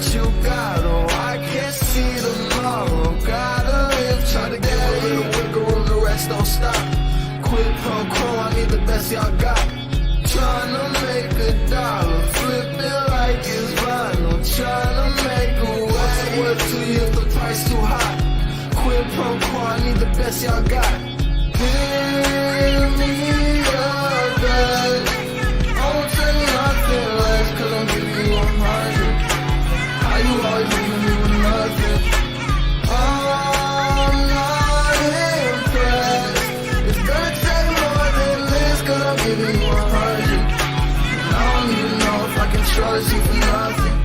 what you got. Oh, I can't see tomorrow. Gotta live, try to get a little wiggle room, the rest don't stop. Quid pro quo, I need the best y'all got. Tryna make a dollar, flip it like it's vinyl. Tryna make a way. What's it worth to you if the price too high? Quid pro quo, I need the best y'all got. Give me your best. Don't say nothing less, cause I'm giving you 100. How you always leaving me with nothing? I'm not impressed. It's gonna take more than this, cause I'm giving you 100. And I don't even know if I can trust you for nothing.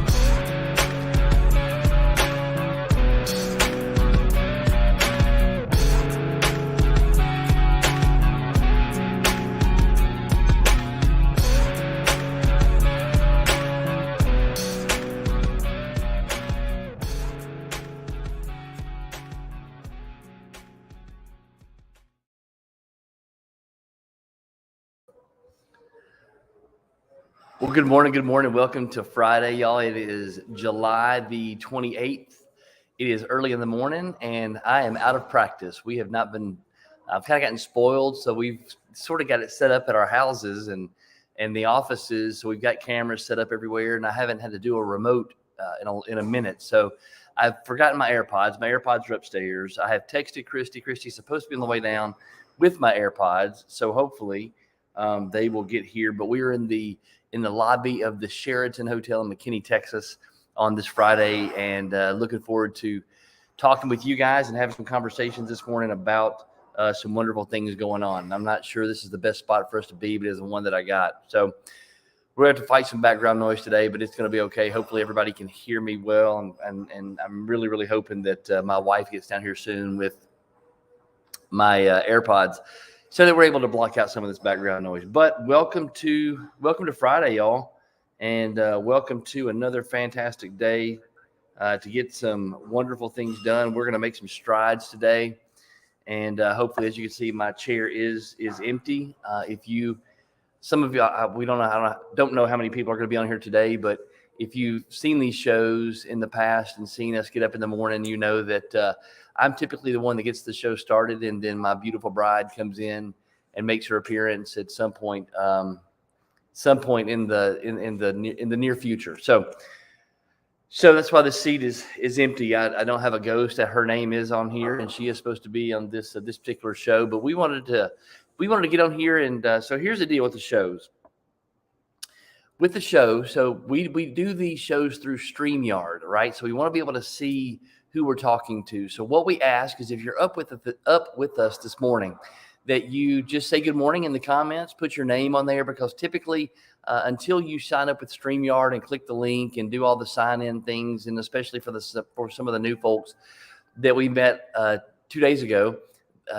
Well, good morning. Good morning. Welcome to Friday, y'all. It is July the 28th. It is early in the morning, and I am out of practice. We have not been, I've kind of gotten spoiled, so we've sort of got it set up at our houses and the offices. So we've got cameras set up everywhere, and I haven't had to do a remote in a minute. So I've forgotten my AirPods. My AirPods are upstairs. I have texted Christy. Christy's supposed to be on the way down with my AirPods, so hopefully they will get here. But we are in the lobby of the Sheraton Hotel in McKinney, Texas on this Friday, and looking forward to talking with you guys and having some conversations this morning about some wonderful things going on. And I'm not sure this is the best spot for us to be, but it's the one that I got. So we're going to have to fight some background noise today, but it's going to be okay. Hopefully everybody can hear me well, and I'm really, really hoping that my wife gets down here soon with my AirPods, so that we're able to block out some of this background noise. But welcome to Friday, y'all, and welcome to another fantastic day to get some wonderful things done. We're going to make some strides today, and hopefully, as you can see, my chair is empty. Some of you, we don't know how many people are going to be on here today, but if you've seen these shows in the past and seen us get up in the morning, you know that I'm typically the one that gets the show started, and then my beautiful bride comes in and makes her appearance at some point in the near future. So that's why the seat is empty. I don't have a ghost. Her name is on here, and she is supposed to be on this particular show. But we wanted to get on here, and so here's the deal with the shows. With the show, so we do these shows through StreamYard, right? So we want to be able to see who we're talking to. So what we ask is, if you're up with us this morning, that you just say good morning in the comments, put your name on there, because typically until you sign up with StreamYard and click the link and do all the sign-in things, and especially for some of the new folks that we met 2 days ago,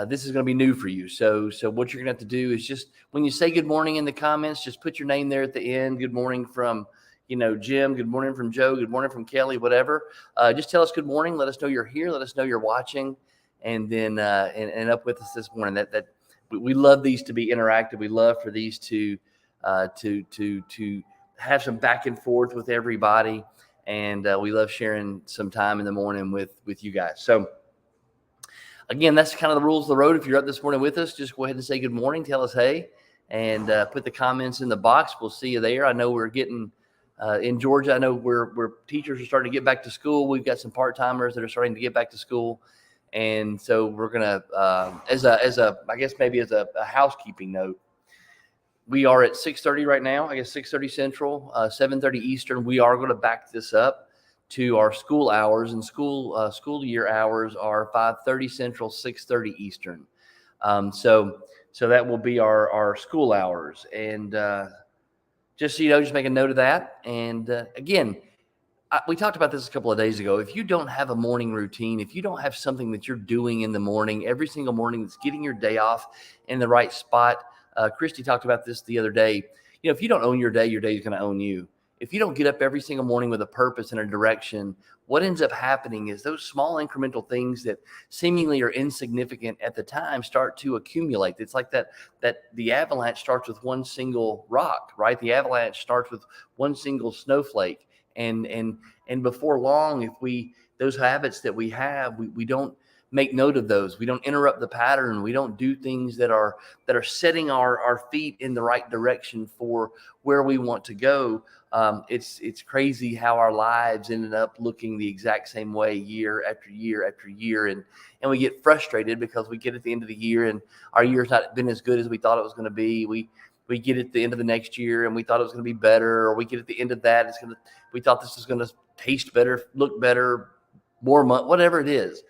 this is going to be new for you. So what you're going to have to do is, just when you say good morning in the comments, just put your name there at the end. Good morning from, Jim. Good morning from Joe. Good morning from Kelly, whatever. Just tell us good morning. Let us know you're here. Let us know you're watching, and then and up with us this morning. That we love these to be interactive. We love for these to have some back and forth with everybody, and we love sharing some time in the morning with you guys. So again, that's kind of the rules of the road. If you're up this morning with us, just go ahead and say good morning. Tell us hey, and put the comments in the box. We'll see you there. I know we're getting in Georgia. I know where teachers are starting to get back to school. We've got some part-timers that are starting to get back to school, and so we're gonna as a housekeeping note, we are at 6:30 right now. I guess 6:30 Central, 7:30 Eastern. We are going to back this up to our school hours, and school year hours are 5:30 Central, 6:30 Eastern. So that will be our school hours, and just so you know, just make a note of that. And again, we talked about this a couple of days ago. If you don't have a morning routine, if you don't have something that you're doing in the morning, every single morning, that's getting your day off in the right spot. Christy talked about this the other day. If you don't own your day is going to own you. If you don't get up every single morning with a purpose and a direction, what ends up happening is those small incremental things that seemingly are insignificant at the time start to accumulate. It's like that the avalanche starts with one single rock, right? The avalanche starts with one single snowflake. And And before long, if those habits that we have, we don't make note of those. We don't interrupt the pattern. We don't do things that are setting our feet in the right direction for where we want to go. It's crazy how our lives ended up looking the exact same way year after year after year. And we get frustrated because we get at the end of the year and our year's not been as good as we thought it was going to be. We get at the end of the next year and we thought it was going to be better, or we get at the end of that, we thought this was going to taste better, look better, more money, whatever it is.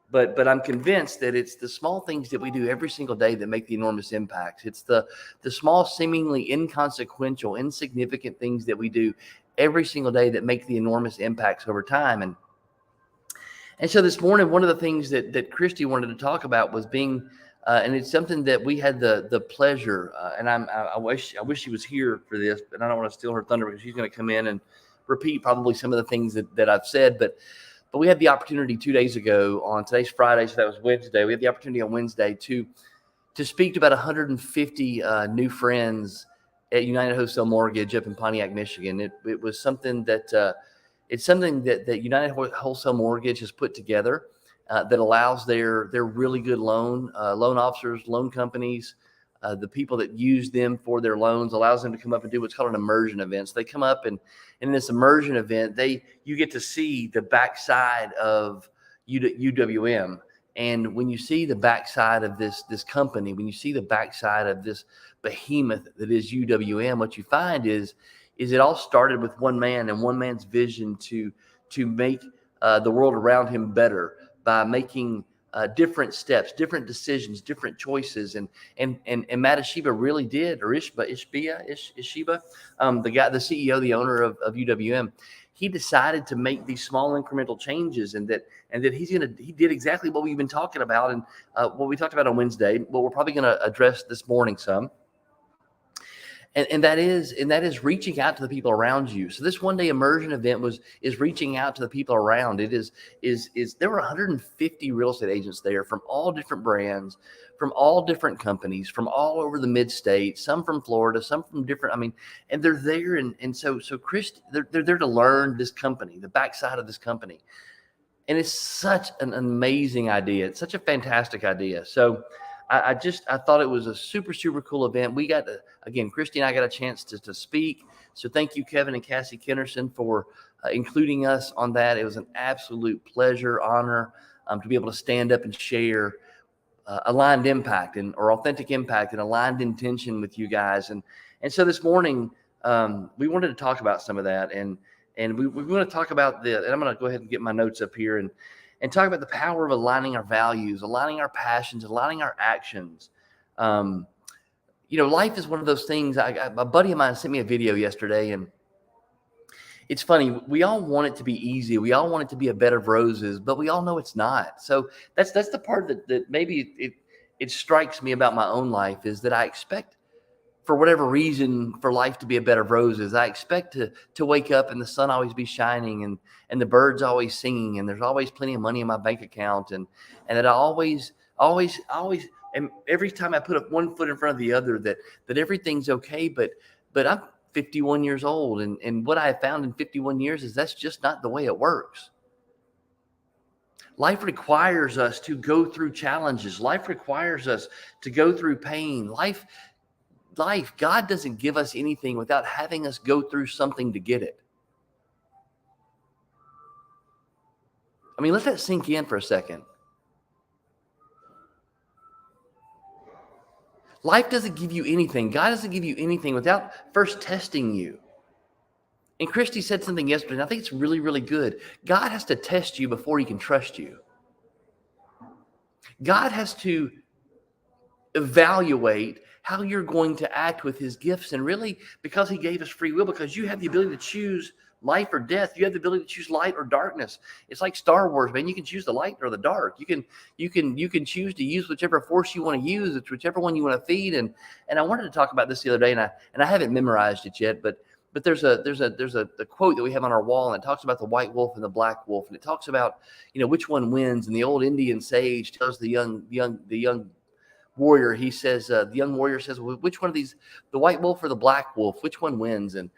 But I'm convinced that it's the small things that we do every single day that make the enormous impacts. It's the small, seemingly inconsequential, insignificant things that we do every single day that make the enormous impacts over time. And so this morning, one of the things that Christy wanted to talk about was being, and it's something that we had the pleasure, and I wish she was here for this, but I don't want to steal her thunder because she's going to come in and repeat probably some of the things that I've said, but we had the opportunity 2 days ago on today's Friday, so that was Wednesday. We had the opportunity on Wednesday to speak to about 150 new friends at United Wholesale Mortgage up in Pontiac, Michigan. It was something that it's something that United Wholesale Mortgage has put together that allows their really good loan officers, loan companies, the people that use them for their loans, allows them to come up and do what's called an immersion event. So they come up and in this immersion event, you get to see the backside of UWM. And when you see the backside of this company, when you see the backside of this behemoth that is UWM, what you find is it all started with one man and one man's vision to make the world around him better by making different steps, different decisions, different choices, and Matt Ishiba really did, or Ishiba, the guy, the CEO, the owner of UWM, he decided to make these small incremental changes, and that he did exactly what we've been talking about, and what we talked about on Wednesday, what we're probably going to address this morning some. And that is reaching out to the people around you. So this one day immersion event is reaching out to the people around. It is there were 150 real estate agents there from all different brands, from all different companies, from all over the mid-state, some from Florida, some from different, and they're there. And so Chris, they're there to learn this company, the backside of this company. And it's such an amazing idea. It's such a fantastic idea. So I thought it was a super, super cool event. We got to, again, Christy and I got a chance to speak. So thank you, Kevin and Cassie Kennerson, for including us on that. It was an absolute pleasure, honor to be able to stand up and share aligned impact or authentic impact and aligned intention with you guys. And so this morning, we wanted to talk about some of that. And we want to talk about and I'm going to go ahead and get my notes up here and talk about the power of aligning our values, aligning our passions, aligning our actions. Life is one of those things. A buddy of mine sent me a video yesterday, and it's funny. We all want it to be easy. We all want it to be a bed of roses, but we all know it's not. So that's the part that maybe it strikes me about my own life, is that I expect, for whatever reason, for life to be a bed of roses. I expect to wake up and the sun always be shining and the birds always singing and there's always plenty of money in my bank account and that I always, and every time I put up one foot in front of the other, that everything's okay. But I'm 51 years old, and what I have found in 51 years is that's just not the way it works. Life requires us to go through challenges. Life requires us to go through pain. Life, God doesn't give us anything without having us go through something to get it. Let that sink in for a second. Life doesn't give you anything. God doesn't give you anything without first testing you. And Christy said something yesterday, and I think it's really, really good. God has to test you before he can trust you. God has to evaluate how you're going to act with his gifts. And really, because he gave us free will, because you have the ability to choose life or death, you have the ability to choose light or darkness. It's like Star Wars, man. You can choose the light or the dark. You can choose to use whichever force you want to use. It's whichever one you want to feed. And I wanted to talk about this the other day, and I haven't memorized it yet, but there's a quote that we have on our wall, and it talks about the white wolf and the black wolf, and it talks about which one wins. And the old Indian sage tells the young warrior, he says, the young warrior says, well, which one of these, the white wolf or the black wolf, which one wins? And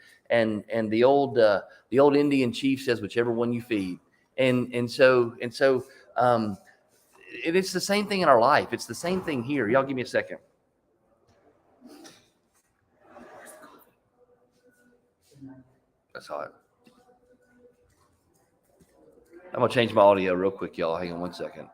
the old Indian chief says, whichever one you feed. And so it's the same thing in our life. It's the same thing here. Y'all give me a second. That's all right. I'm going to change my audio real quick, y'all. Hang on one second.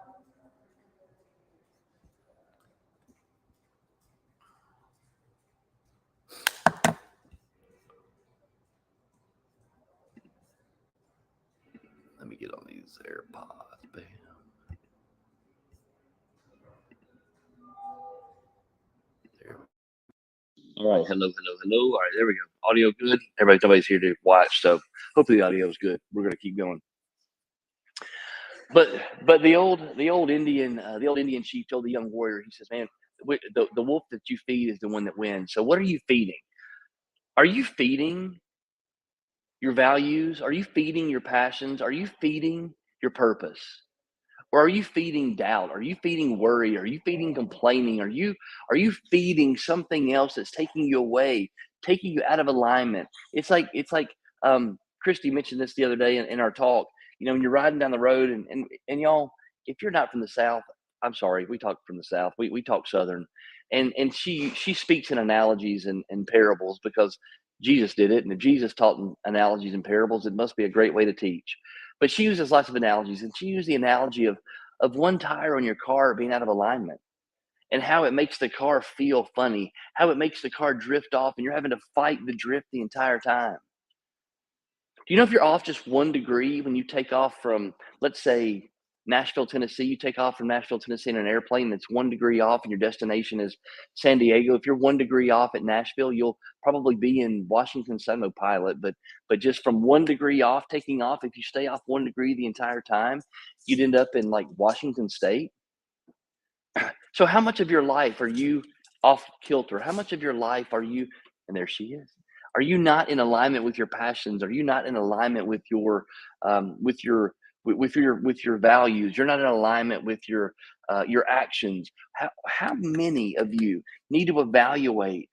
Let me get on these AirPods. Bam. There. All right. Hello. All right. There we go. Audio good. Everybody's here to watch. So hopefully the audio is good. We're going to keep going. But the old Indian chief told the young warrior, he says, man, the wolf that you feed is the one that wins. So what are you feeding? Are you feeding your values? Are you feeding your passions? Are you feeding your purpose? Or are you feeding doubt? Are you feeding worry? Are you feeding complaining? Are you feeding something else that's taking you away, taking you out of alignment? It's like Christy mentioned this the other day in our talk. You know, when you're riding down the road and y'all, if you're not from the South, I'm sorry, we talk from the South. We talk Southern. And she speaks in analogies and parables because Jesus did it. And if Jesus taught in analogies and parables, it must be a great way to teach. But she uses lots of analogies, and she used the analogy of one tire on your car being out of alignment and how it makes the car feel funny, how it makes the car drift off, and you're having to fight the drift the entire time. Do you know if you're off just 1 degree when you take off from, let's say, Nashville, Tennessee, you take off from Nashville, Tennessee in an airplane that's 1 degree off and your destination is San Diego. If you're 1 degree off at Nashville, you'll probably be in Washington, no pilot, but just from 1 degree off, taking off, if you stay off 1 degree the entire time, you'd end up in like Washington State. So how much of your life are you off kilter? How much of your life are you, and there she is. Are you not in alignment with your passions? Are you not in alignment with your values? You're not in alignment with your actions. How many of you need to evaluate,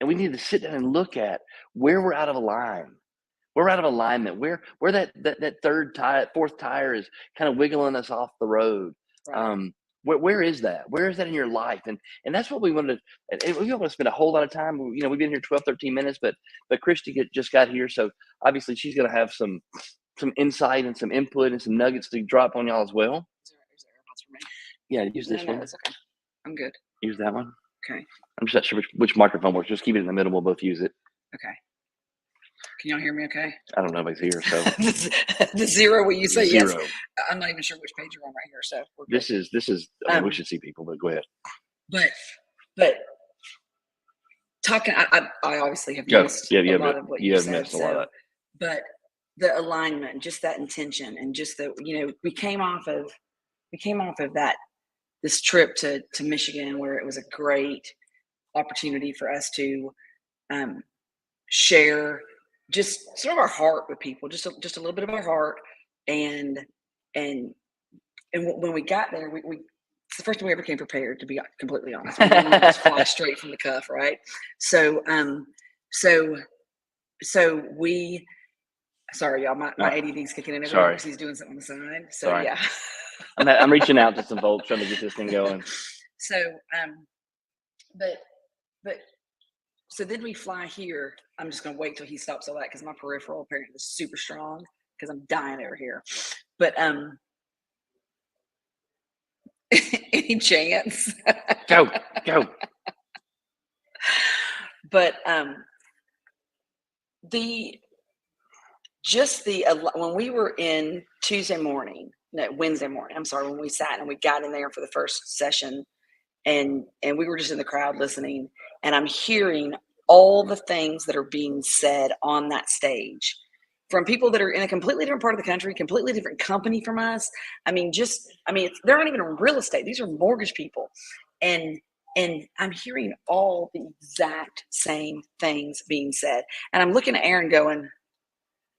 and we need to sit down and look at where we're out of alignment. We're out of alignment. Where that fourth tire is kind of wiggling us off the road. Right. Where is that? Where is that in your life? And that's what we wanted to, and we don't want to spend a whole lot of time. You know, we've been here 12, 13 minutes, but Christy just got here. So obviously she's going to have some insight and some input and some nuggets to drop on y'all as well. Is there AirPods for me? Yeah, use this one. That's okay. I'm good. Use that one. Okay. I'm just not sure which microphone works. Just keep it in the middle. We'll both use it. Okay. Can y'all hear me okay? I don't know if it's here, so. The zero when you say zero. Yes. I'm not even sure which page you're on right here, so. This is I mean, we should see people, but go ahead. But talking, I obviously have missed a lot of what you said. Missed a lot of that. But the alignment, just that intention, and just the, you know, we came off of that, this trip to Michigan, where it was a great opportunity for us to share just sort of our heart with people, just a little bit of our heart, and when we got there, we it's the first time we ever came prepared, to be completely honest. We didn't just fly straight from the cuff, right? So we, sorry y'all, my ADD's kicking in everywhere because he's doing something on the side. So sorry. Yeah, I'm reaching out to some folks trying to get this thing going. So but so then we fly here. I'm just gonna wait till he stops all that because my peripheral apparently is super strong because I'm dying over here. But any chance? Go. But when we were in Wednesday morning, I'm sorry, when we sat and we got in there for the first session, and we were just in the crowd listening, and I'm hearing all the things that are being said on that stage from people that are in a completely different part of the country, completely different company from us. They're not even in real estate. These are mortgage people. And I'm hearing all the exact same things being said. And I'm looking at Aaron going,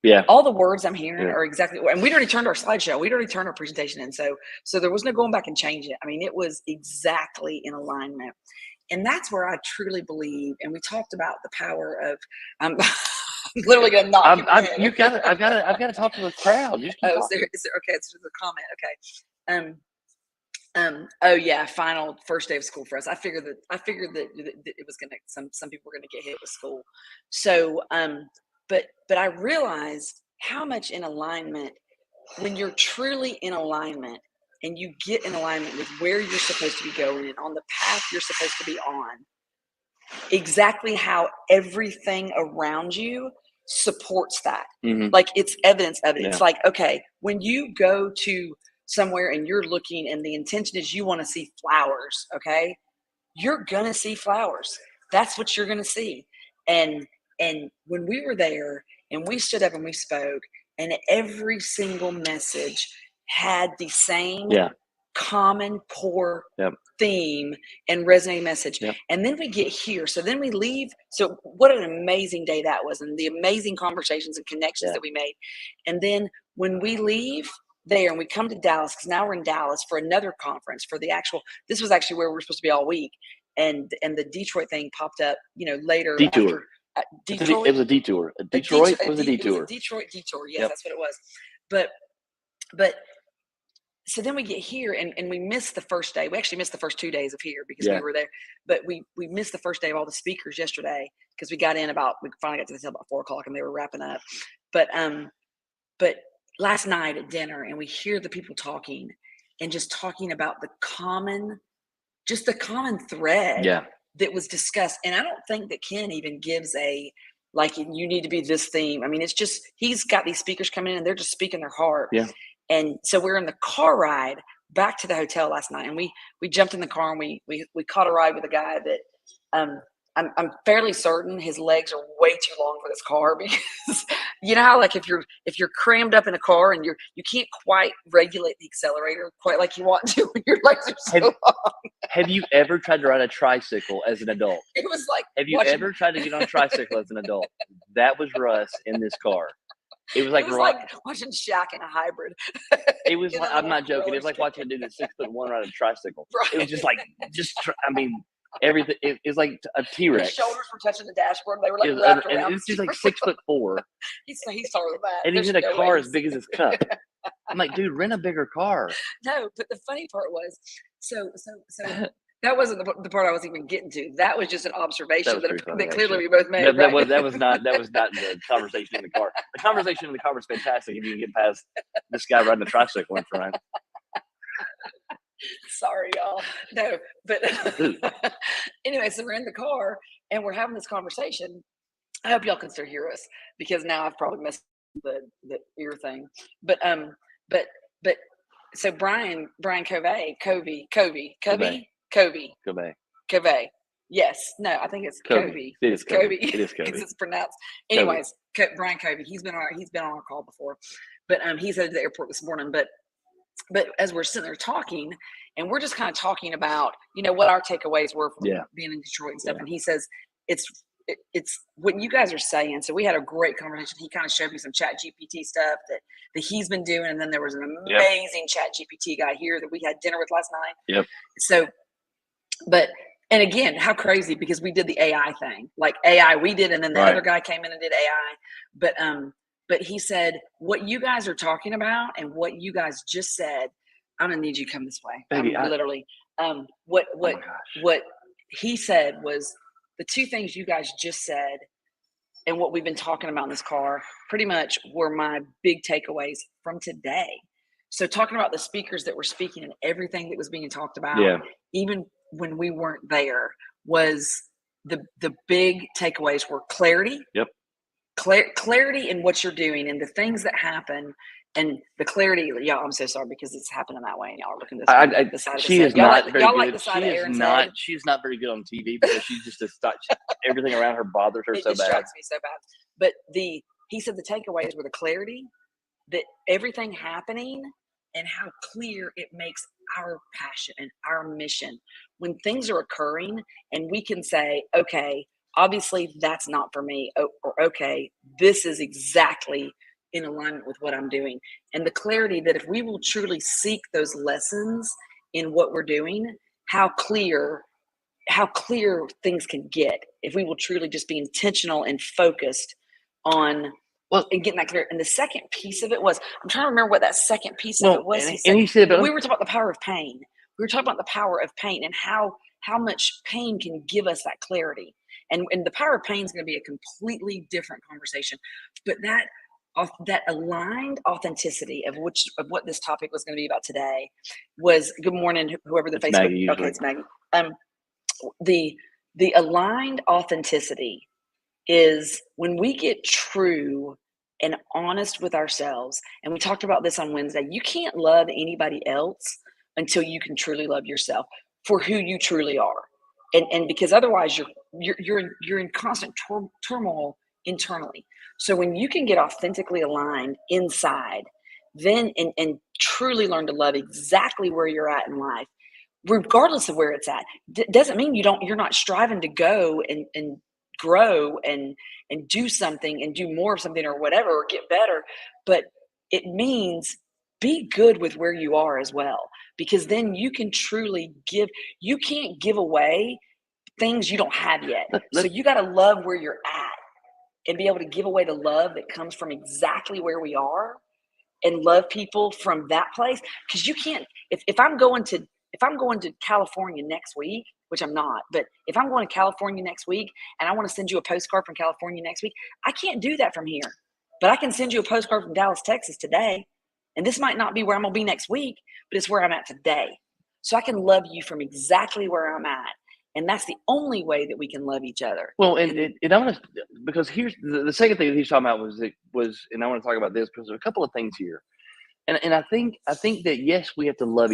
Yeah. All the words I'm hearing are exactly, and we'd already turned our slideshow. We'd already turned our presentation in. So there was no going back and change it. I mean, it was exactly in alignment. And that's where I truly believe. And we talked about the power of, I'm literally going to knock I've got to talk to the crowd. Just keep is there, okay. It's just a comment. Okay. Oh yeah. Final first day of school for us. I figured that it was going to, some people were going to get hit with school. So, but I realized how much in alignment, when you're truly in alignment and you get in alignment with where you're supposed to be going and on the path you're supposed to be on, exactly how everything around you supports that. Mm-hmm. Like it's evidence of it. Yeah. It's like, okay, when you go to somewhere and you're looking and the intention is you want to see flowers, okay, you're gonna see flowers. That's what you're gonna see. And when we were there and we stood up and we spoke, and every single message had the same common core theme and resonating message. And then we get here. So then we leave. So what an amazing day that was, and the amazing conversations and connections that we made. And then when we leave there and we come to Dallas, because now we're in Dallas for another conference for the actual, this was actually where we were supposed to be all week. And the Detroit thing popped up, later. Detour. Detroit. It was a detour. Detroit was a detour. It was a Detroit detour. Yes, that's what it was. But so then we get here and we missed the first day. We actually missed the first 2 days of here because we were there. But we missed the first day of all the speakers yesterday because we finally got to the hotel about 4:00 and they were wrapping up. But last night at dinner, and we hear the people talking and just talking about the common thread that was discussed. And I don't think that Ken even gives you need to be this theme. I mean, it's just, he's got these speakers coming in and they're just speaking their heart. Yeah. And so we're in the car ride back to the hotel last night, and we jumped in the car and we caught a ride with a guy that I'm fairly certain his legs are way too long for this car, because you know how, like, if you're crammed up in a car and you can't quite regulate the accelerator quite like you want to when your legs are so long. Have you ever tried to ride a tricycle as an adult? It was like, have you ever tried to get on a tricycle as an adult? That was Russ in this car. It was like watching Shaq in a hybrid. It was like, I'm not joking. It was like watching a dude that's 6'1" ride a tricycle. Right. It was just like, everything. It was like a T-Rex. His shoulders were touching the dashboard. They were like wrapped around. And it was just like 6'4". He's taller than that. And he's in a car as big as his cup. I'm like, dude, rent a bigger car. No, but the funny part was, so that wasn't the part I was even getting to. That was just an observation that clearly we both made. That was not the conversation in the car. The conversation in the car was fantastic if you can get past this guy riding a tricycle in front. Sorry, y'all. No, but anyway, so we're in the car and we're having this conversation. I hope y'all can still hear us, because now I've probably messed the ear thing. But so Brian Covey. Yes. No, I think it's Covey. It is Covey. It is Covey. Because it's pronounced. Anyways, Brian Covey. He's been on our call before, but he's headed to the airport this morning. But as we're sitting there talking, and we're just kind of talking about, what our takeaways were from being in Detroit and stuff. And he says, it's what you guys are saying. So we had a great conversation. He kind of showed me some Chat GPT stuff that he's been doing. And then there was an amazing Chat GPT guy here that we had dinner with last night. Yep. So, and again, how crazy, because we did the AI thing, like AI we did, and then the other guy came in and did AI. But he said, what you guys are talking about and what you guys just said, I'm gonna need you to come this way. Baby, literally. What he said was, the two things you guys just said and what we've been talking about in this car pretty much were my big takeaways from today. So talking about the speakers that were speaking and everything that was being talked about, even when we weren't there, was the big takeaways were clarity. Yep. Clarity in what you're doing and the things that happen, and the clarity. Y'all, I'm so sorry because it's happening that way, and y'all are looking this way. The side she of is not very y'all good. like the side she of Aaron's is not. head. She's not very good on TV because she's just everything around her bothers her so bad. It distracts me so bad. But he said the takeaways were the clarity, that everything happening, and how clear it makes our passion and our mission when things are occurring, and we can say, okay, obviously that's not for me, or okay, this is exactly in alignment with what I'm doing. And the clarity that if we will truly seek those lessons in what we're doing, how clear things can get if we will truly just be intentional and focused on and getting that clear. And the second piece of it was, I'm trying to remember what that second piece of it was. And he said, we were talking about the power of pain. We were talking about the power of pain and how much pain can give us that clarity. And the power of pain is going to be a completely different conversation. But that aligned authenticity of what this topic was going to be about today was, good morning, whoever the Facebook. Maggie, okay, it's Maggie. The aligned authenticity is when we get true and honest with ourselves. And we talked about this on Wednesday. You can't love anybody else until you can truly love yourself for who you truly are. And because otherwise you're in constant turmoil internally. So when you can get authentically aligned inside, then and truly learn to love exactly where you're at in life, regardless of where it's at, doesn't mean you're not striving to go and grow and do something and do more of something or whatever, or get better. But it means be good with where you are as well, because then you can truly give. You can't give away things you don't have yet. So you got to love where you're at and be able to give away the love that comes from exactly where we are, and love people from that place. Because you can't, if I'm going to California next week, which I'm not, but if I'm going to California next week and I want to send you a postcard from California next week, I can't do that from here. But I can send you a postcard from Dallas, Texas today. And this might not be where I'm going to be next week, but it's where I'm at today. So I can love you from exactly where I'm at. And that's the only way that we can love each other. Well, and I want to, because here's the second thing that he's talking about was, and I want to talk about this because there's a couple of things here. And I think that, yes, we have to love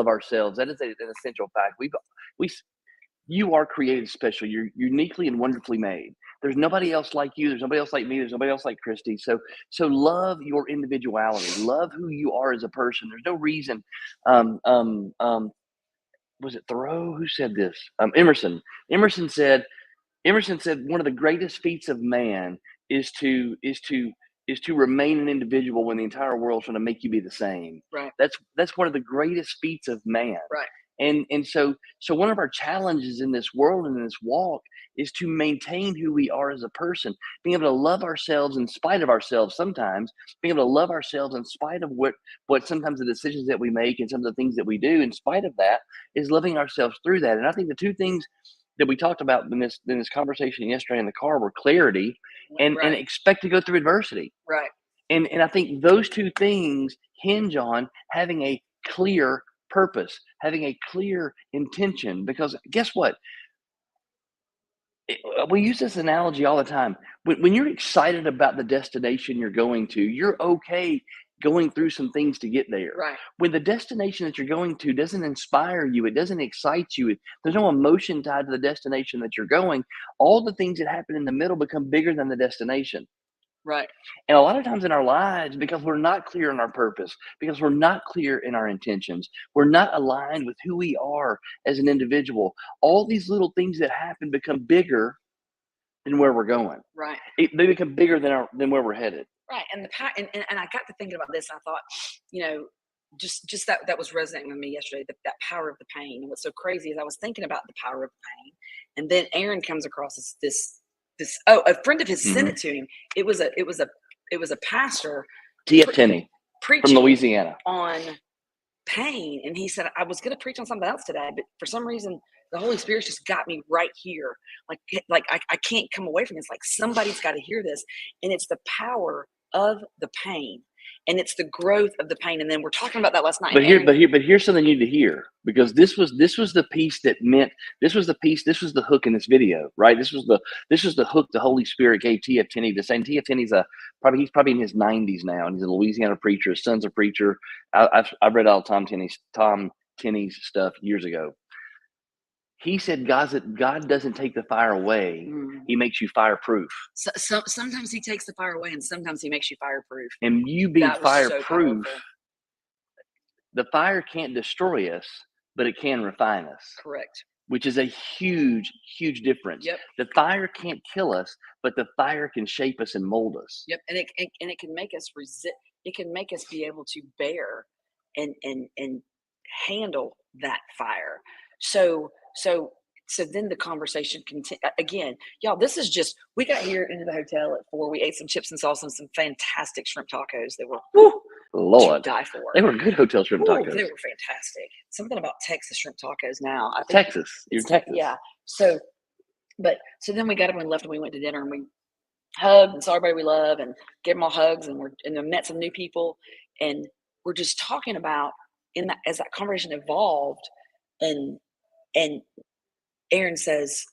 ourselves. That is an essential fact. You are created special. You're uniquely and wonderfully made. There's nobody else like you. There's nobody else like me. There's nobody else like Christy. So love your individuality. Love who you are as a person. There's no reason. Was it Thoreau who said this? Emerson. Emerson said one of the greatest feats of man is to remain an individual when the entire world's trying to make you be the same. Right. That's one of the greatest feats of man. Right. And so one of our challenges in this world and in this walk is to maintain who we are as a person, being able to love ourselves in spite of ourselves sometimes, being able to love ourselves in spite of what sometimes the decisions that we make and some of the things that we do in spite of that, is loving ourselves through that. And I think the two things that we talked about in this conversation yesterday in the car were clarity and expect to go through adversity. Right. And I think those two things hinge on having a clear purpose, having a clear intention, because guess what? We use this analogy all the time. When you're excited about the destination you're going to, you're okay going through some things to get there. Right. When the destination that you're going to doesn't inspire you, it doesn't excite you, there's no emotion tied to the destination that you're going, all the things that happen in the middle become bigger than the destination. Right. And a lot of times in our lives, because we're not clear in our purpose, because we're not clear in our intentions, we're not aligned with who we are as an individual, all these little things that happen become bigger than where we're going. Right. They become bigger than where we're headed. Right. And and I got to thinking about this, and I thought, just that was resonating with me yesterday, that power of the pain. And what's so crazy is I was thinking about the power of the pain, and then Aaron comes across this a friend of his sent it to him. It was a pastor, T.F. Tenney, preaching from Louisiana, on pain, and he said, I was going to preach on something else today, but for some reason the Holy Spirit just got me right here. Like I can't come away from this. Like, somebody's got to hear this, and it's the power of the pain, and it's the growth of the pain. And then we're talking about that last night. But here's something you need to hear, because this was the piece that meant, this was the hook in this video, right? This was the hook the Holy Spirit gave T.F. Tenney to say. And T.F. Tenney's he's probably in his 90s now, and he's a Louisiana preacher. His son's a preacher. I've read all Tom Tenney's stuff years ago. He said, God doesn't take the fire away. He makes you fireproof. So sometimes he takes the fire away, and sometimes he makes you fireproof. And you being fireproof, so the fire can't destroy us, but it can refine us. Correct. which is a huge, huge difference. Yep. The fire can't kill us, but the fire can shape us and mold us. Yep. And it can make us resist. It can make us be able to bear and handle that fire. So then the conversation again, y'all. This is just, we got here into the hotel at 4. We ate some chips and salsa and some fantastic shrimp tacos that were Lord, to die for. they were good hotel shrimp tacos. They were fantastic. Something about Texas shrimp tacos now. I think Texas, you're Texas. Yeah. So then we got up and left, and we went to dinner, and we hugged and saw everybody we love and gave them all hugs, and then met some new people, and we're just talking about as that conversation evolved, and Aaron says,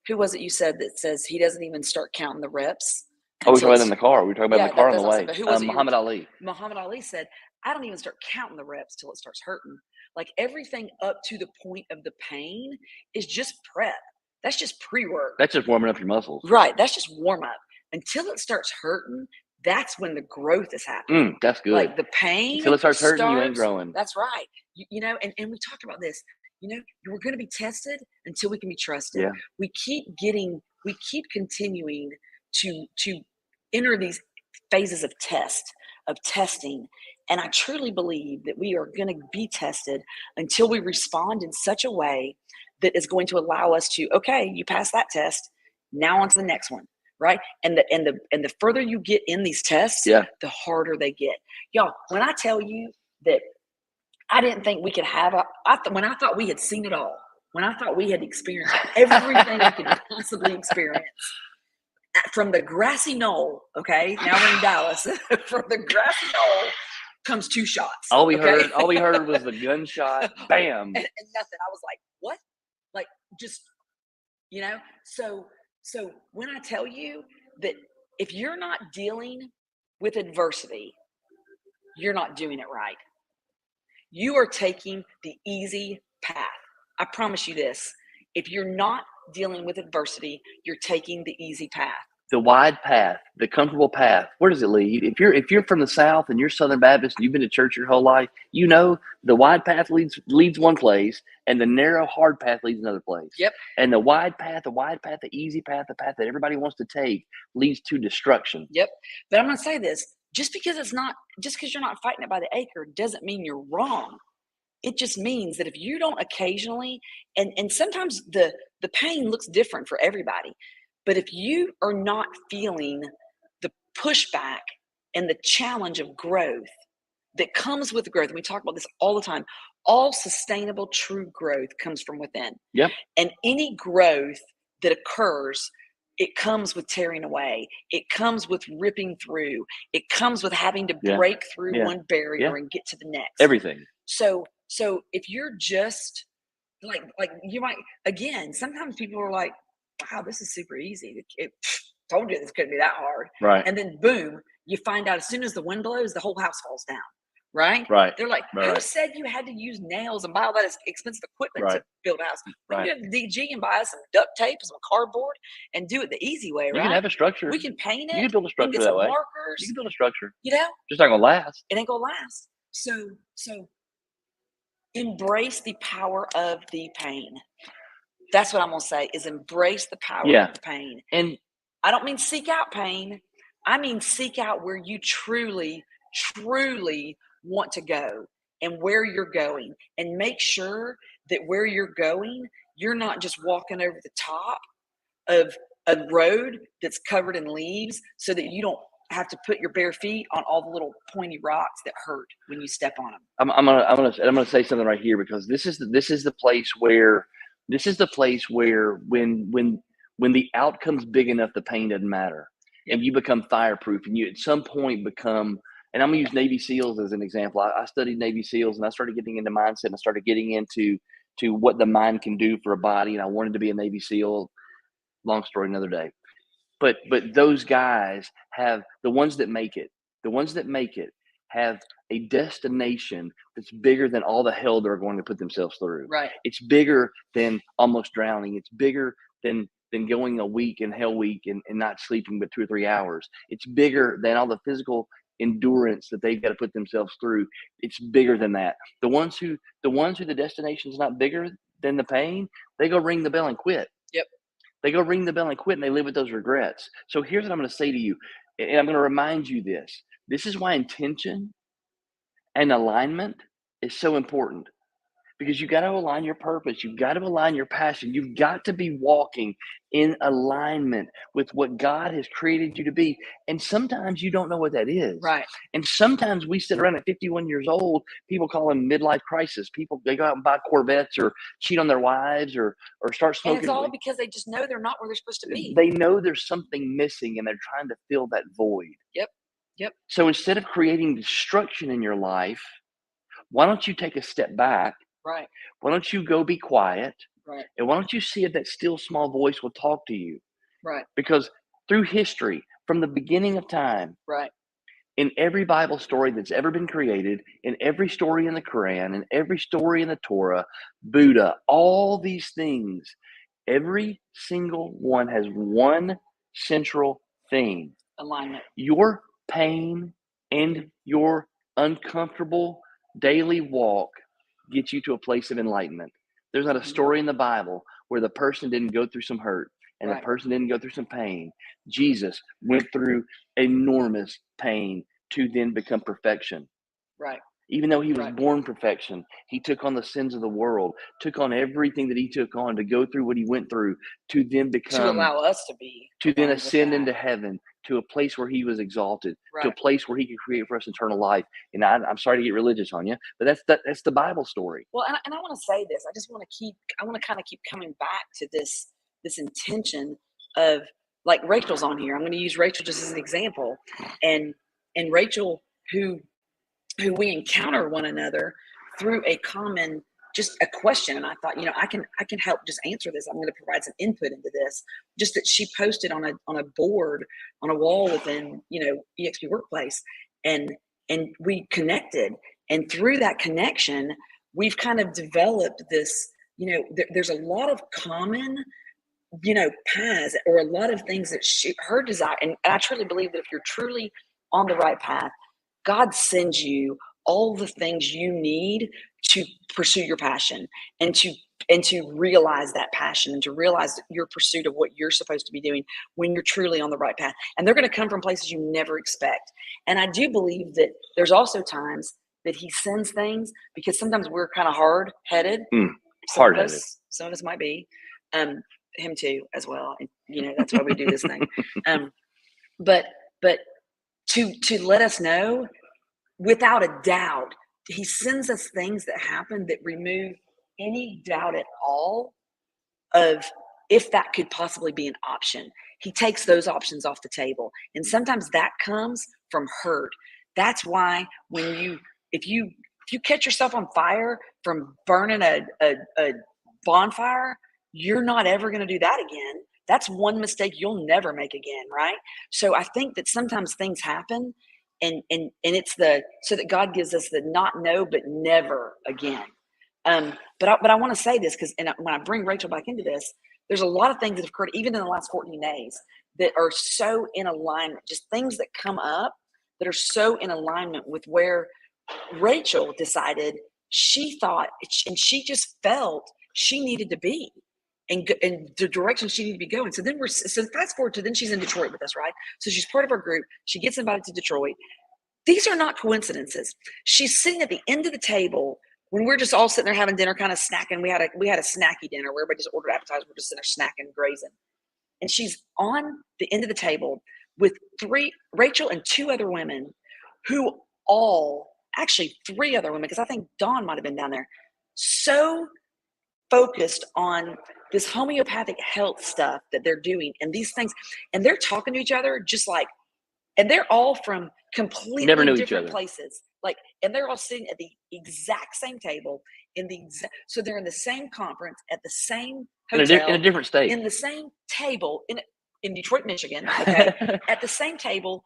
who was it you said that says he doesn't even start counting the reps? Oh, we were talking about in the car. We were talking about in the car on the way. Who was it? Muhammad Ali. Muhammad Ali said, I don't even start counting the reps till it starts hurting. Like everything up to the point of the pain is just prep. That's just pre-work. That's just warming up your muscles. Right. That's just warm up. Until it starts hurting, that's when the growth is happening. That's good. Like the pain. Until it starts hurting, you ain't growing. That's right. You know, and we talked about this. You know, we're going to be tested until we can be trusted. Yeah. We keep continuing to enter these phases of testing. And I truly believe that we are going to be tested until we respond in such a way that is going to allow us to, okay, you passed that test, now on to the next one, right? And the further you get in these tests, the harder they get. Y'all, when I tell you that I didn't think we could have when I thought we had seen it all, when I thought we had experienced everything we could possibly experience, from the grassy knoll, okay, now we're in Dallas, from the grassy knoll comes 2 shots. All we heard was the gunshot, bam. And nothing. I was like, what? Like, just, you know, so when I tell you that if you're not dealing with adversity, you're not doing it right. You are taking the easy path. I promise you this. If you're not dealing with adversity, you're taking the easy path. The wide path, the comfortable path, where does it lead? If you're from the South and you're Southern Baptist and you've been to church your whole life, you know the wide path leads one place, and the narrow, hard path leads another place. Yep. And the wide path, the easy path, the path that everybody wants to take leads to destruction. Yep. But I'm going to say this. Just because you're not fighting it by the acre doesn't mean you're wrong. It just means that if you don't occasionally, and sometimes the pain looks different for everybody, but if you are not feeling the pushback and the challenge of growth that comes with growth, and we talk about this all the time, all sustainable, true growth comes from within. Yep. And any growth that occurs, it comes with tearing away. It comes with ripping through. It comes with having to break through one barrier and get to the next. Everything. So if you're just like you might, again, sometimes people are like, wow, this is super easy. It told you this couldn't be that hard. Right. And then boom, you find out as soon as the wind blows, the whole house falls down. Right? Right. They're like, who said you had to use nails and buy all that expensive equipment to build a house? We can go to DG and buy some duct tape, some cardboard, and do it the easy way, right? You can have a structure. We can paint it. You can build a structure that way. Markers. You can build a structure. You know? Just not gonna last. It ain't gonna last. So embrace the power of the pain. That's what I'm gonna say, is embrace the power of the pain. And I don't mean seek out pain. I mean seek out where you truly want to go and where you're going, and make sure that where you're going, you're not just walking over the top of a road that's covered in leaves so that you don't have to put your bare feet on all the little pointy rocks that hurt when you step on them. I'm gonna say something right here, because this is the place where when the outcome's big enough, the pain doesn't matter, and you become fireproof, and you at some point become. And I'm gonna use Navy SEALs as an example. I studied Navy SEALs, and I started getting into mindset, and I started getting into what the mind can do for a body. And I wanted to be a Navy SEAL. Long story, another day. But those guys have, the ones that make it have a destination that's bigger than all the hell they're going to put themselves through. Right. It's bigger than almost drowning. It's bigger than going a week in Hell Week and not sleeping but 2 or 3 hours. It's bigger than all the physical endurance that they've got to put themselves through. It's bigger than that. The ones who the destination's not bigger than the pain, they go ring the bell and quit. Yep. They go ring the bell and quit, and they live with those regrets. So here's what I'm going to say to you, and I'm going to remind you this. This is why intention and alignment is so important. Because you got to align your purpose. You've got to align your passion. You've got to be walking in alignment with what God has created you to be. And sometimes you don't know what that is. Right. And sometimes we sit around at 51 years old, people call them midlife crisis. People, they go out and buy Corvettes or cheat on their wives or start smoking. And it's all because they just know they're not where they're supposed to be. They know there's something missing and they're trying to fill that void. Yep. So instead of creating destruction in your life, why don't you take a step back? Right. Why don't you go be quiet? Right. And why don't you see if that still small voice will talk to you? Right. Because through history, from the beginning of time, Right. in every Bible story that's ever been created, in every story in the Quran, in every story in the Torah, Buddha, all these things, every single one has one central theme. Alignment. Your pain and your uncomfortable daily walk gets you to a place of enlightenment. There's not a story in the Bible where the person didn't go through some hurt and the person didn't go through some pain. Jesus went through enormous pain to then become perfection. Right. Even though he was born perfection, he took on the sins of the world, took on everything that he took on to go through what he went through to then become, to allow us to be, to then ascend into heaven, to a place where he was exalted, to a place where he could create for us eternal life. And I'm sorry to get religious on you, but that's the Bible story. Well, and I want to say this. I want to kind of keep coming back to this intention of, like, Rachel's on here. I'm going to use Rachel just as an example, and Rachel, who we encounter one another through a common, just a question. And I thought, I can help just answer this. I'm going to provide some input into this. Just that she posted on a board, on a wall within, EXP Workplace, and we connected. And through that connection, we've kind of developed this, there's a lot of common, paths, or a lot of things that her desire. And I truly believe that if you're truly on the right path, God sends you all the things you need to pursue your passion and to realize that passion and to realize your pursuit of what you're supposed to be doing when you're truly on the right path. And they're going to come from places you never expect. And I do believe that there's also times that he sends things because sometimes we're kind of hard-headed. Hard-headed. Some of us might be. Him too, as well. And, that's why we do this thing. But to let us know, without a doubt, he sends us things that happen that remove any doubt at all of if that could possibly be an option. He takes those options off the table. And sometimes that comes from hurt. That's why if you catch yourself on fire from burning a bonfire, you're not ever going to do that again. That's one mistake you'll never make again, right? So I think that sometimes things happen, and it's so that God gives us the not no, but never again. But I want to say this because when I bring Rachel back into this, there's a lot of things that have occurred even in the last 14 days that are so in alignment, just things that come up that are so in alignment with where Rachel decided she thought and she just felt she needed to be. And the direction she needed to be going. So fast forward to then she's in Detroit with us, right? So she's part of our group. She gets invited to Detroit. These are not coincidences. She's sitting at the end of the table when we're just all sitting there having dinner, kind of snacking. We had a snacky dinner where everybody just ordered appetizers. We're just sitting there snacking, grazing. And she's on the end of the table with Rachel and two other women actually three other women, because I think Dawn might have been down there, so focused on this homeopathic health stuff that they're doing and these things, and they're talking to each other and they're all from completely different places, and they're all sitting at the exact same table so they're in the same conference at the same hotel in a different state, in the same table in Detroit, Michigan, okay, at the same table,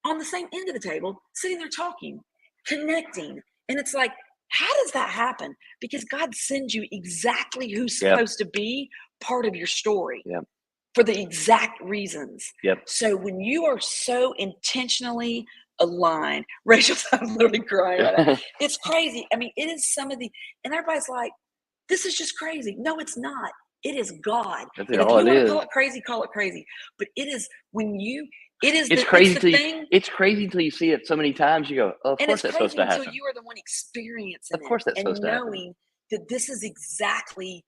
on the same end of the table, sitting there talking, connecting. And it's like, how does that happen? Because God sends you exactly who's supposed to be part of your story for the exact reasons. So when you are so intentionally aligned, Rachel's, I'm literally crying right now. It's crazy. I mean, it is and everybody's like, This is just crazy. No, it's not. It is God. That's And if all you it want to is. call it crazy, call it crazy. But it is when you, it is It's the, crazy it's the till thing. it's crazy until you see it so many times. You go, oh, of And course it's that's supposed crazy to until happen. you are the one experiencing Of course that's it and supposed to happen. knowing that this is exactly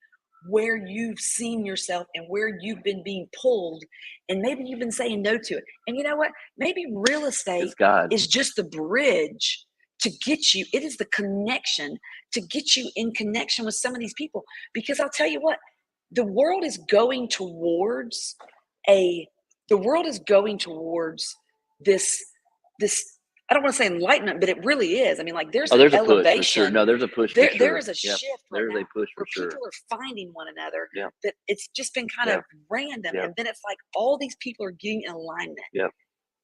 where you've seen yourself and where you've been being pulled, and maybe you've been saying no to it. And you know what? Maybe real estate It's God. is just the bridge to get you. It is the connection to get you in connection with some of these people. Because I'll tell you what, the world is going towards this I don't want to say enlightenment, but it really is. I mean, like there's Oh, an there's a push for sure. elevation. No, there's a push for sure. There is a Yep. shift right There's now a push for where sure. people are finding one another. Yep. That it's just been kind Yep. of random, Yep. and then it's like all these people are getting in alignment. Yep.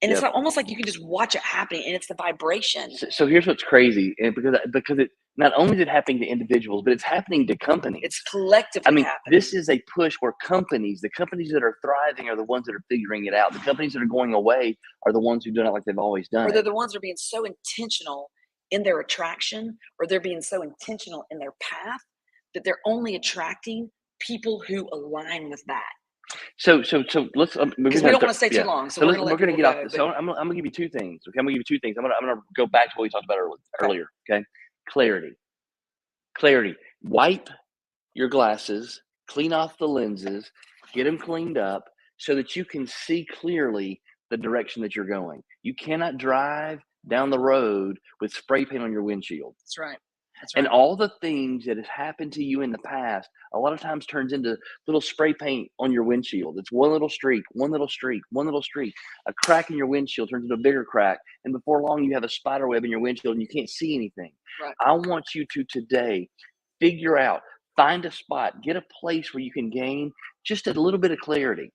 And it's Yep. like, almost like you can just watch it happening, and it's the vibration. So here's what's crazy, and because it not only is it happening to individuals, but it's happening to companies. It's collectively I mean, happening. this is a push where the companies that are thriving are the ones that are figuring it out. The companies that are going away are the ones who do it like they've always done Or they're it. the ones that are being so intentional in their attraction, or they're being so intentional in their path that they're only attracting people who align with that. So let's Because we don't want to stay too long, so we're we're gonna get off. So I'm gonna give you two things. Okay, I'm gonna give you two things. I'm gonna go back to what we talked about earlier. Okay, clarity. Wipe your glasses, clean off the lenses, get them cleaned up so that you can see clearly the direction that you're going. You cannot drive down the road with spray paint on your windshield. That's right. That's And right. all the things that has happened to you in the past, a lot of times turns into little spray paint on your windshield. It's one little streak, one little streak, one little streak. A crack in your windshield turns into a bigger crack. And before long, you have a spider web in your windshield and you can't see anything. Right. I want you to today figure out, find a spot, get a place where you can gain just a little bit of clarity.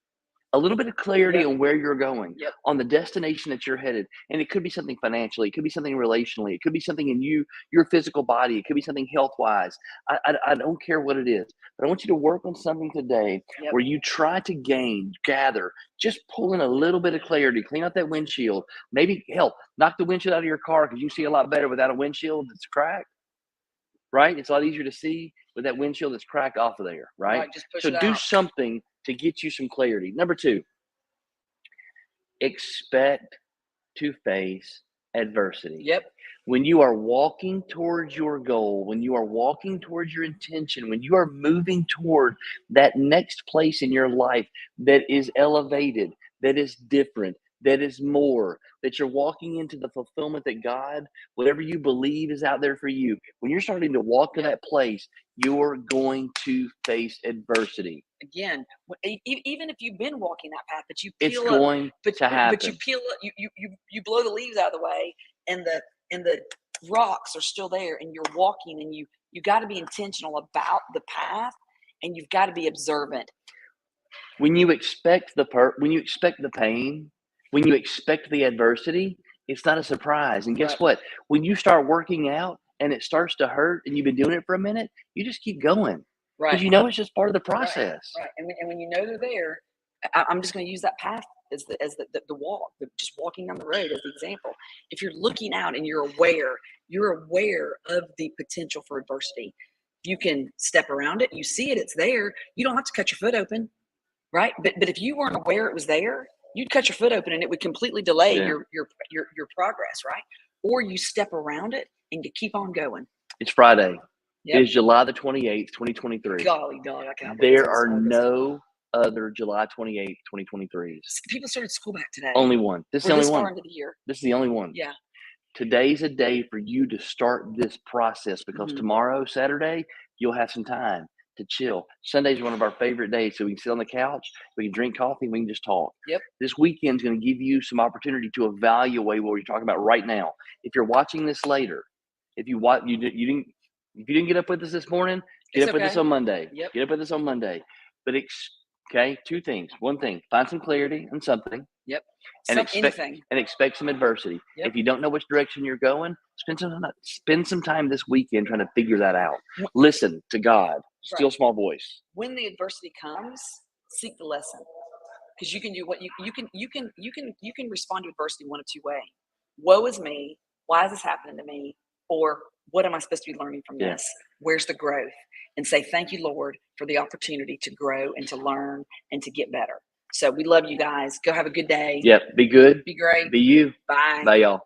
A little bit of clarity Yep. on where you're going, Yep. on the destination that you're headed. And it could be something financially, it could be something relationally, it could be something in your physical body, it could be something health-wise. I don't care what it is, but I want you to work on something today Yep. where you try to gather, just pull in a little bit of clarity, clean out that windshield. Maybe, hell, knock the windshield out of your car because you see a lot better without a windshield that's cracked, right? It's a lot easier to see with that windshield that's cracked off of there, right? Just push So it do out. something to get you some clarity. Number two, expect to face adversity. Yep. When you are walking towards your goal, when you are walking towards your intention, when you are moving toward that next place in your life that is elevated, that is different, that is more, that you're walking into the fulfillment that God, whatever you believe is out there for you, when you're starting to walk to that place, you're going to face adversity. Again, even if you've been walking that path, but you It's peel going to happen. but you peel up, you blow the leaves out of the way, and the rocks are still there, and you're walking, and you got to be intentional about the path, and you've got to be observant. When you expect the pain, when you expect the adversity, it's not a surprise. And guess Right. what? When you start working out and it starts to hurt and you've been doing it for a minute, you just keep going because Right. you know it's just part of the process. Right. And when you know they're there, I'm just going to use that path as the walk, just walking down the road as the example. If you're looking out and you're aware of the potential for adversity, you can step around it. You see it, it's there. You don't have to cut your foot open, right? But if you weren't aware it was there, you'd cut your foot open and it would completely delay your progress, right? Or you step around it and you keep on going. It's Friday. Yep. It is July the 28th, 2023. Golly dog, I cannot believe There it's are August. no other July 28th, 2023s. People started school back today. Only one. This is We're the this only far one. into the year. This is the only one. Yeah. Today's a day for you to start this process because Mhm. tomorrow, Saturday, you'll have some time to chill. Sunday's one of our favorite days, so we can sit on the couch, we can drink coffee, we can just talk. Yep. This weekend's going to give you some opportunity to evaluate what we're talking about right now. If you're watching this later, if you didn't get up with us this morning, get It's up with us okay. on Monday. Yep. Get up with us on Monday. But okay, two things. One thing, find some clarity on something. Yep. And Anything. expect some adversity. Yep. If you don't know which direction you're going, spend some time this weekend trying to figure that out. Listen to God. Still small voice. When the adversity comes, seek the lesson. Because you can do what you can respond to adversity one of two ways. Woe is me. Why is this happening to me? Or what am I supposed to be learning from Yeah. this? Where's the growth? And say, thank you, Lord, for the opportunity to grow and to learn and to get better. So we love you guys. Go have a good day. Yep. Be good. Be great. Be you. Bye. Bye, y'all.